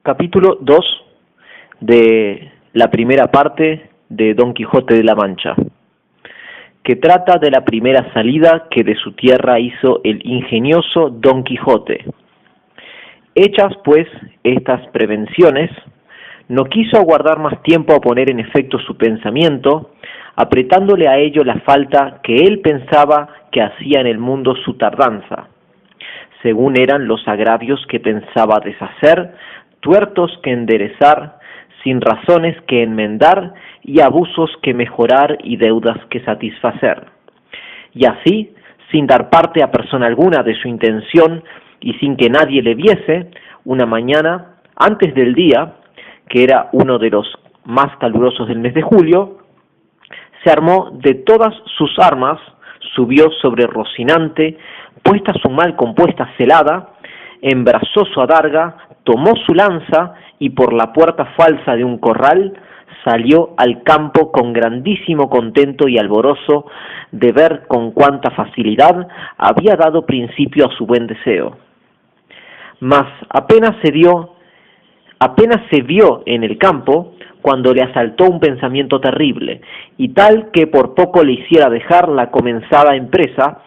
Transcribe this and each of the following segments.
Capítulo 2 de la primera parte de Don Quijote de la Mancha, que trata de la primera salida que de su tierra hizo el ingenioso Don Quijote. Hechas, pues, estas prevenciones, no quiso aguardar más tiempo a poner en efecto su pensamiento, apretándole a ello la falta que él pensaba que hacía en el mundo su tardanza, según eran los agravios que pensaba deshacer, tuertos que enderezar, sin razones que enmendar, y abusos que mejorar y deudas que satisfacer. Y así, sin dar parte a persona alguna de su intención, y sin que nadie le viese, una mañana, antes del día, que era uno de los más calurosos del mes de julio, se armó de todas sus armas, subió sobre Rocinante, puesta su mal compuesta celada, embrazó su adarga, tomó su lanza y por la puerta falsa de un corral salió al campo con grandísimo contento y alborozo de ver con cuánta facilidad había dado principio a su buen deseo. Mas apenas se vio en el campo cuando le asaltó un pensamiento terrible, y tal que por poco le hiciera dejar la comenzada empresa,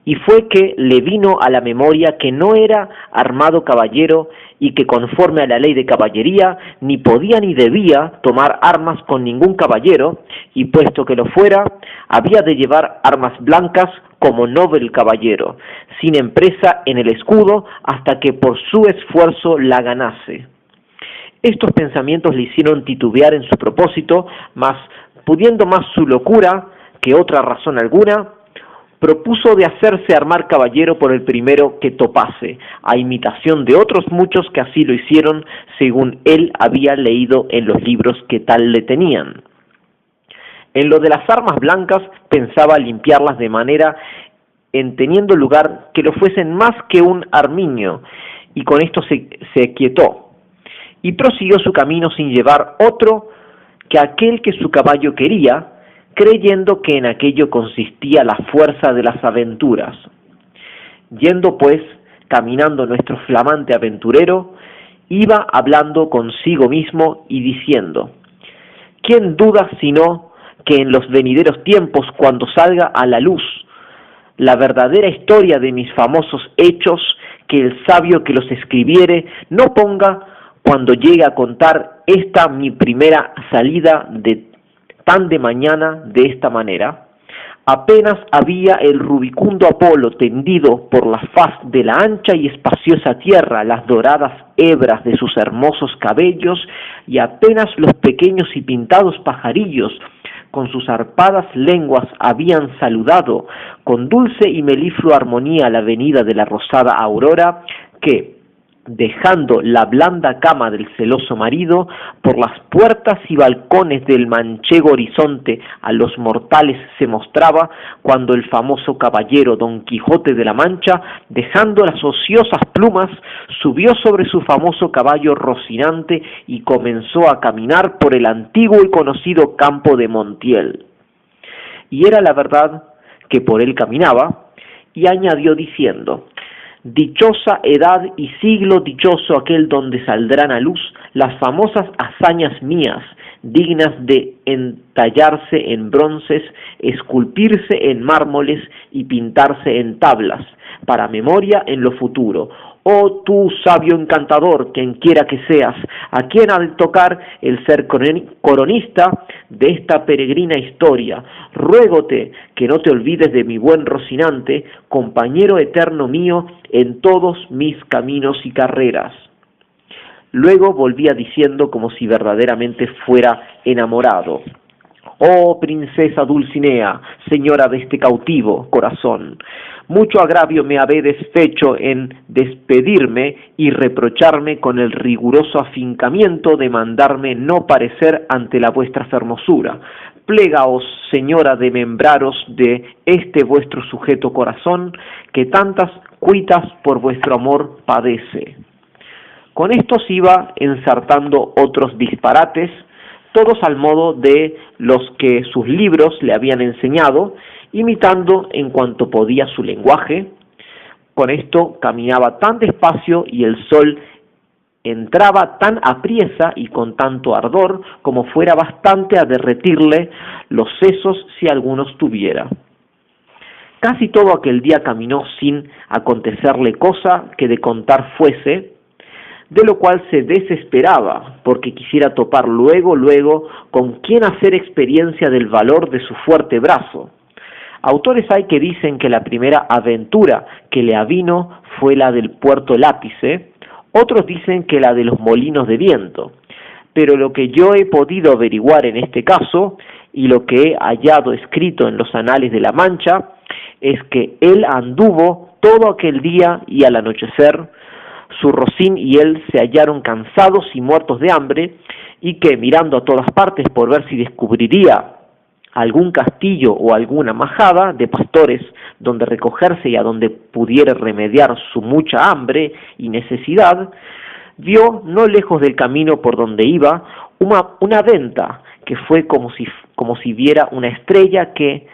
y fue que le vino a la memoria que no era armado caballero y que conforme a la ley de caballería ni podía ni debía tomar armas con ningún caballero, y puesto que lo fuera, había de llevar armas blancas como noble caballero, sin empresa en el escudo hasta que por su esfuerzo la ganase. Estos pensamientos le hicieron titubear en su propósito, mas pudiendo más su locura que otra razón alguna, propuso de hacerse armar caballero por el primero que topase, a imitación de otros muchos que así lo hicieron, según él había leído en los libros que tal le tenían. En lo de las armas blancas pensaba limpiarlas de manera en teniendo lugar que lo fuesen más que un armiño, y con esto se quietó, y prosiguió su camino sin llevar otro que aquel que su caballo quería, creyendo que en aquello consistía la fuerza de las aventuras. Yendo pues, caminando nuestro flamante aventurero, iba hablando consigo mismo y diciendo: ¿quién duda sino que en los venideros tiempos, cuando salga a la luz la verdadera historia de mis famosos hechos, que el sabio que los escribiere no ponga, cuando llegue a contar esta mi primera salida tan de mañana de esta manera? Apenas había el rubicundo Apolo tendido por la faz de la ancha y espaciosa tierra las doradas hebras de sus hermosos cabellos, y apenas los pequeños y pintados pajarillos con sus arpadas lenguas habían saludado con dulce y meliflua armonía la venida de la rosada aurora, que, dejando la blanda cama del celoso marido, por las puertas y balcones del manchego horizonte a los mortales se mostraba, cuando el famoso caballero Don Quijote de la Mancha, dejando las ociosas plumas, subió sobre su famoso caballo Rocinante y comenzó a caminar por el antiguo y conocido campo de Montiel. Y era la verdad que por él caminaba, y añadió diciendo: dichosa edad y siglo dichoso aquel donde saldrán a luz las famosas hazañas mías, dignas de entallarse en bronces, esculpirse en mármoles y pintarse en tablas, para memoria en lo futuro. Oh tú, sabio encantador, quien quiera que seas, a quien ha de tocar el ser coronista de esta peregrina historia, ruégote que no te olvides de mi buen Rocinante, compañero eterno mío en todos mis caminos y carreras. Luego volvía diciendo como si verdaderamente fuera enamorado: oh princesa Dulcinea, señora de este cautivo corazón, mucho agravio me habéis fecho en despedirme y reprocharme con el riguroso afincamiento de mandarme no parecer ante la vuestra fermosura. Plégaos, señora, de membraros de este vuestro sujeto corazón, que tantas cuitas por vuestro amor padece. Con estos iba ensartando otros disparates, todos al modo de los que sus libros le habían enseñado, imitando en cuanto podía su lenguaje. Con esto caminaba tan despacio y el sol entraba tan apriesa y con tanto ardor como fuera bastante a derretirle los sesos si algunos tuviera. Casi todo aquel día caminó sin acontecerle cosa que de contar fuese, de lo cual se desesperaba, porque quisiera topar luego con quien hacer experiencia del valor de su fuerte brazo. Autores hay que dicen que la primera aventura que le avino fue la del puerto Lápice, otros dicen que la de los molinos de viento, pero lo que yo he podido averiguar en este caso, y lo que he hallado escrito en los anales de la Mancha, es que él anduvo todo aquel día y al anochecer su Rocín y él se hallaron cansados y muertos de hambre, y que mirando a todas partes por ver si descubriría algún castillo o alguna majada de pastores donde recogerse y a donde pudiera remediar su mucha hambre y necesidad, vio no lejos del camino por donde iba una venta que fue como si viera una estrella que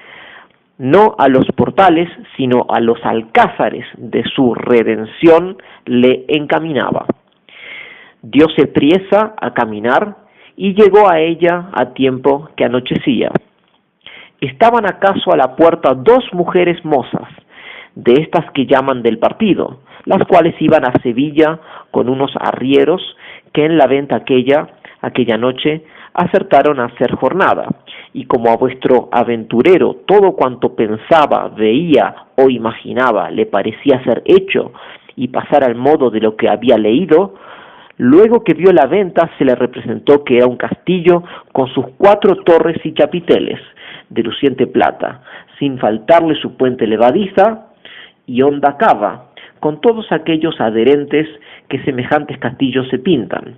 no a los portales, sino a los alcázares de su redención le encaminaba. Dióse priesa a caminar y llegó a ella a tiempo que anochecía. Estaban acaso a la puerta dos mujeres mozas, de estas que llaman del partido, las cuales iban a Sevilla con unos arrieros que en la venta aquella noche acertaron a hacer jornada, y como a vuestro aventurero todo cuanto pensaba, veía o imaginaba le parecía ser hecho y pasar al modo de lo que había leído, luego que vio la venta se le representó que era un castillo con sus 4 torres y chapiteles de luciente plata, sin faltarle su puente levadiza y honda cava, con todos aquellos adherentes que semejantes castillos se pintan.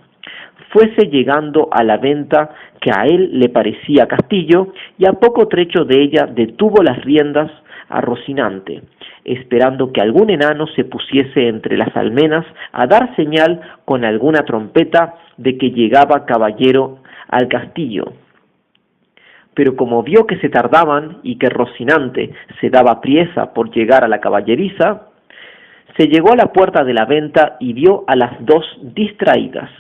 Fuese llegando a la venta que a él le parecía castillo, y a poco trecho de ella detuvo las riendas a Rocinante, esperando que algún enano se pusiese entre las almenas a dar señal con alguna trompeta de que llegaba caballero al castillo. Pero como vio que se tardaban y que Rocinante se daba priesa por llegar a la caballeriza, se llegó a la puerta de la venta y vio a las dos distraídas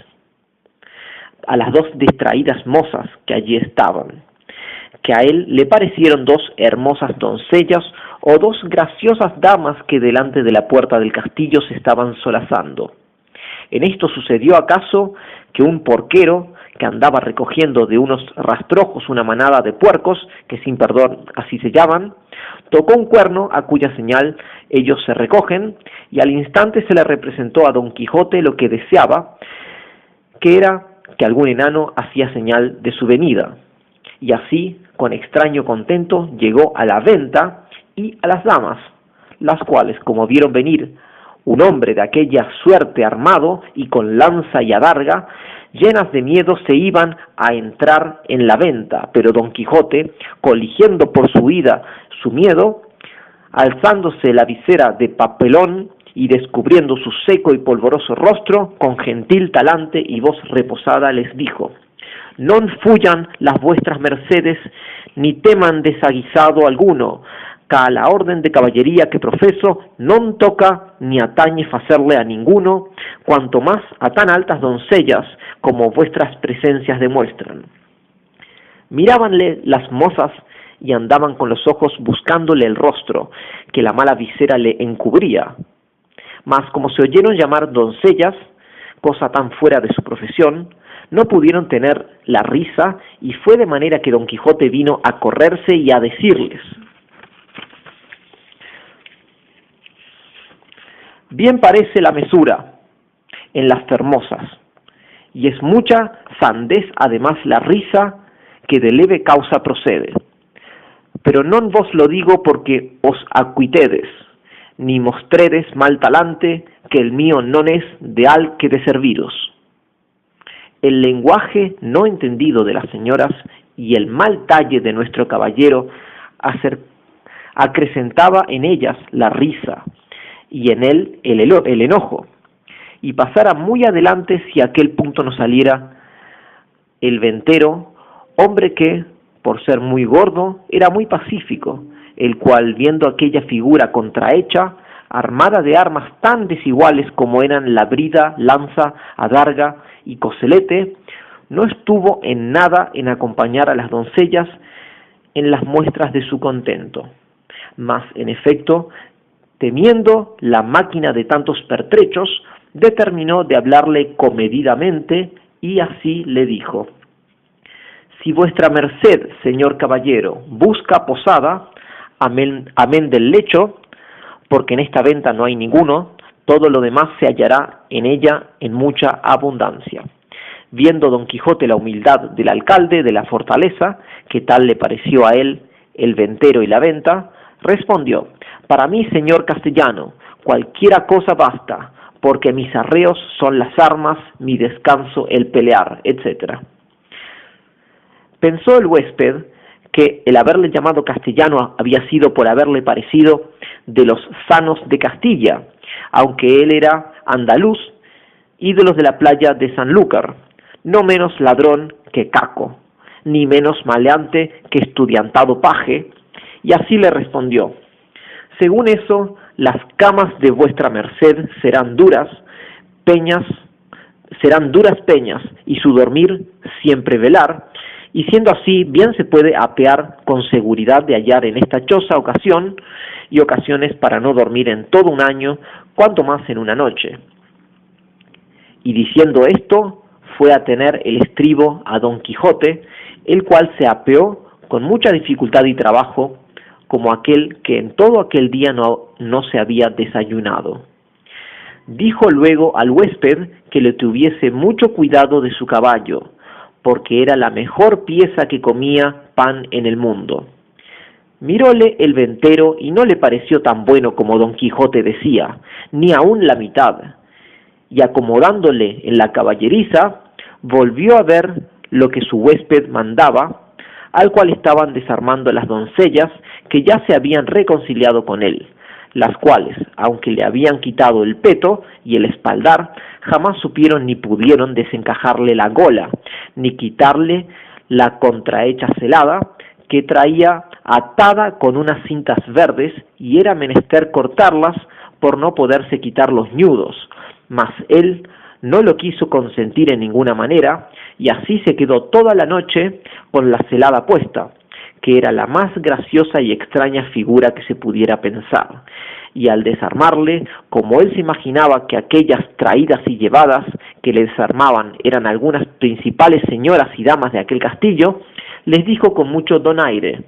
mozas que allí estaban, que a él le parecieron 2 hermosas doncellas o 2 graciosas damas que delante de la puerta del castillo se estaban solazando. En esto sucedió acaso que un porquero que andaba recogiendo de unos rastrojos una manada de puercos, que sin perdón así se llaman, tocó un cuerno a cuya señal ellos se recogen, y al instante se le representó a Don Quijote lo que deseaba, que era que algún enano hacía señal de su venida, y así, con extraño contento, llegó a la venta y a las damas, las cuales, como vieron venir un hombre de aquella suerte armado y con lanza y adarga, llenas de miedo se iban a entrar en la venta, pero Don Quijote, coligiendo por su huida su miedo, alzándose la visera de papelón y descubriendo su seco y polvoroso rostro, con gentil talante y voz reposada les dijo: «Non fuyan las vuestras mercedes, ni teman desaguisado alguno, que a la orden de caballería que profeso non toca ni atañe facerle a ninguno, cuanto más a tan altas doncellas como vuestras presencias demuestran». Mirábanle las mozas y andaban con los ojos buscándole el rostro, que la mala visera le encubría. Mas como se oyeron llamar doncellas, cosa tan fuera de su profesión, no pudieron tener la risa, y fue de manera que Don Quijote vino a correrse y a decirles: «Bien parece la mesura en las fermosas, y es mucha sandez además la risa que de leve causa procede. Pero non vos lo digo porque os acuitedes, ni mostredes mal talante, que el mío non es de al que de serviros». El lenguaje no entendido de las señoras y el mal talle de nuestro caballero acrecentaba en ellas la risa y en él el enojo, y pasara muy adelante si a aquel punto no saliera el ventero, hombre que, por ser muy gordo, era muy pacífico, el cual, viendo aquella figura contrahecha, armada de armas tan desiguales como eran la brida, lanza, adarga y coselete, no estuvo en nada en acompañar a las doncellas en las muestras de su contento. Mas, en efecto, temiendo la máquina de tantos pertrechos, determinó de hablarle comedidamente, y así le dijo: si vuestra merced, señor caballero, busca posada, amén del lecho, porque en esta venta no hay ninguno, todo lo demás se hallará en ella en mucha abundancia. Viendo Don Quijote la humildad del alcalde de la fortaleza, que tal le pareció a él el ventero y la venta, respondió: para mí, señor castellano, cualquiera cosa basta, porque mis arreos son las armas, mi descanso el pelear, etc. Pensó el huésped que el haberle llamado castellano había sido por haberle parecido de los sanos de Castilla, aunque él era andaluz y de los de la playa de Sanlúcar, no menos ladrón que caco, ni menos maleante que estudiantado paje, y así le respondió: según eso, las camas de vuestra merced serán duras peñas, y su dormir siempre velar, y siendo así, bien se puede apear con seguridad de hallar en esta choza ocasión y ocasiones para no dormir en todo un año, cuanto más en una noche. Y diciendo esto, fue a tener el estribo a Don Quijote, el cual se apeó con mucha dificultad y trabajo, como aquel que en todo aquel día no se había desayunado. Dijo luego al huésped que le tuviese mucho cuidado de su caballo, porque era la mejor pieza que comía pan en el mundo. Miróle el ventero y no le pareció tan bueno como Don Quijote decía, ni aun la mitad, y acomodándole en la caballeriza, volvió a ver lo que su huésped mandaba, al cual estaban desarmando las doncellas que ya se habían reconciliado con él, las cuales, aunque le habían quitado el peto y el espaldar, jamás supieron ni pudieron desencajarle la gola, ni quitarle la contrahecha celada, que traía atada con unas cintas verdes, y era menester cortarlas por no poderse quitar los ñudos, mas él no lo quiso consentir en ninguna manera, y así se quedó toda la noche con la celada puesta, que era la más graciosa y extraña figura que se pudiera pensar. Y al desarmarle, como él se imaginaba que aquellas traídas y llevadas que le desarmaban eran algunas principales señoras y damas de aquel castillo, les dijo con mucho donaire: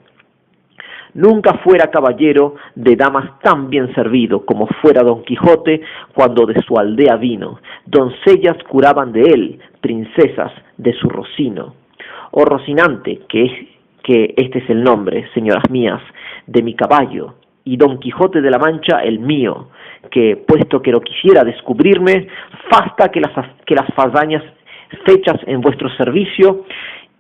nunca fuera caballero de damas tan bien servido como fuera Don Quijote cuando de su aldea vino. Doncellas curaban de él, princesas de su Rocino. O Rocinante, que este es el nombre, señoras mías, de mi caballo, y Don Quijote de la Mancha el mío, que, puesto que lo quisiera descubrirme, basta que las fazañas fechas en vuestro servicio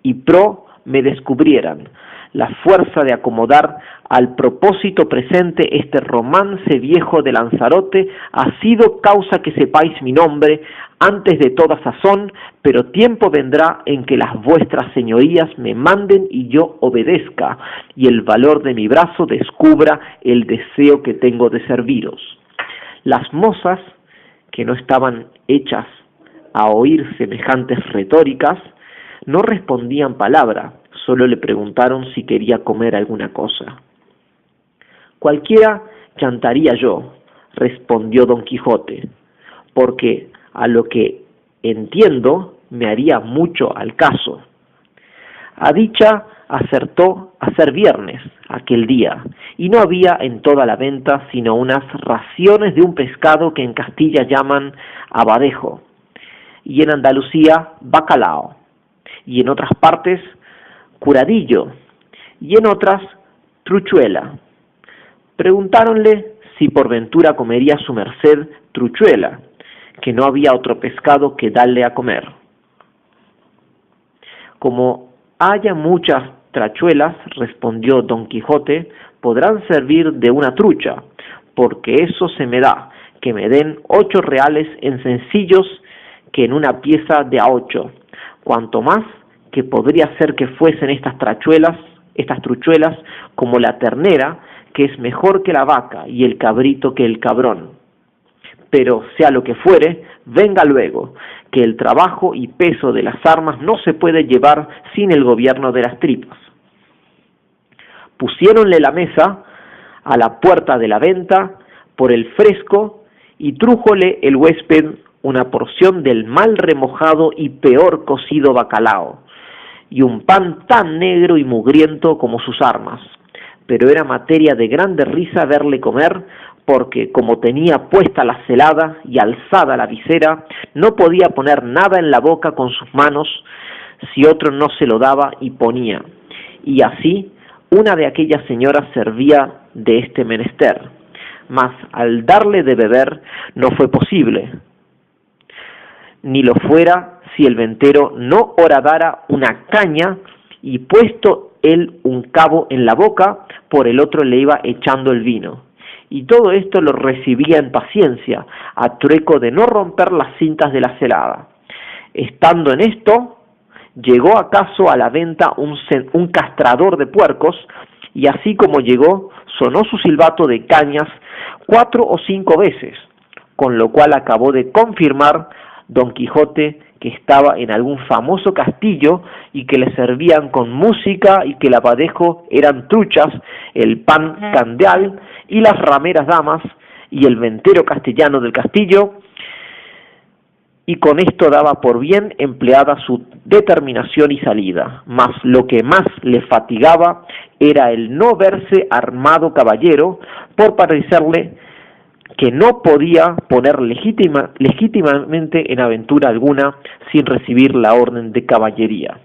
y pro me descubrieran. La fuerza de acomodar al propósito presente este romance viejo de Lanzarote ha sido causa que sepáis mi nombre antes de toda sazón, pero tiempo vendrá en que las vuestras señorías me manden y yo obedezca, y el valor de mi brazo descubra el deseo que tengo de serviros. Las mozas, que no estaban hechas a oír semejantes retóricas, no respondían palabra, solo le preguntaron si quería comer alguna cosa. Cualquiera chantaría yo, respondió Don Quijote, porque a lo que entiendo me haría mucho al caso. A dicha acertó a ser viernes aquel día, y no había en toda la venta sino unas raciones de un pescado que en Castilla llaman abadejo, y en Andalucía bacalao, y en otras partes curadillo, y en otras truchuela. Preguntáronle si por ventura comería su merced truchuela, que no había otro pescado que darle a comer. Como haya muchas trachuelas, respondió Don Quijote, podrán servir de una trucha, porque eso se me da, que me den 8 reales en sencillos que en una pieza de a 8, cuanto más que podría ser que fuesen estas truchuelas como la ternera, que es mejor que la vaca y el cabrito que el cabrón. Pero sea lo que fuere, venga luego, que el trabajo y peso de las armas no se puede llevar sin el gobierno de las tripas. Pusiéronle la mesa a la puerta de la venta por el fresco y trújole el huésped una porción del mal remojado y peor cocido bacalao, y un pan tan negro y mugriento como sus armas. Pero era materia de grande risa verle comer, porque como tenía puesta la celada y alzada la visera, no podía poner nada en la boca con sus manos si otro no se lo daba y ponía. Y así una de aquellas señoras servía de este menester, mas al darle de beber no fue posible, ni lo fuera si el ventero no horadara una caña y puesto él un cabo en la boca, por el otro le iba echando el vino. Y todo esto lo recibía en paciencia, a trueco de no romper las cintas de la celada. Estando en esto, llegó acaso a la venta un castrador de puercos, y así como llegó, sonó su silbato de cañas 4 o 5 veces, con lo cual acabó de confirmar Don Quijote que estaba en algún famoso castillo y que le servían con música y que el abadejo eran truchas, el pan candeal y las rameras damas y el ventero castellano del castillo, y con esto daba por bien empleada su determinación y salida, mas lo que más le fatigaba era el no verse armado caballero, por parecerle que no podía poner legítimamente en aventura alguna sin recibir la orden de caballería.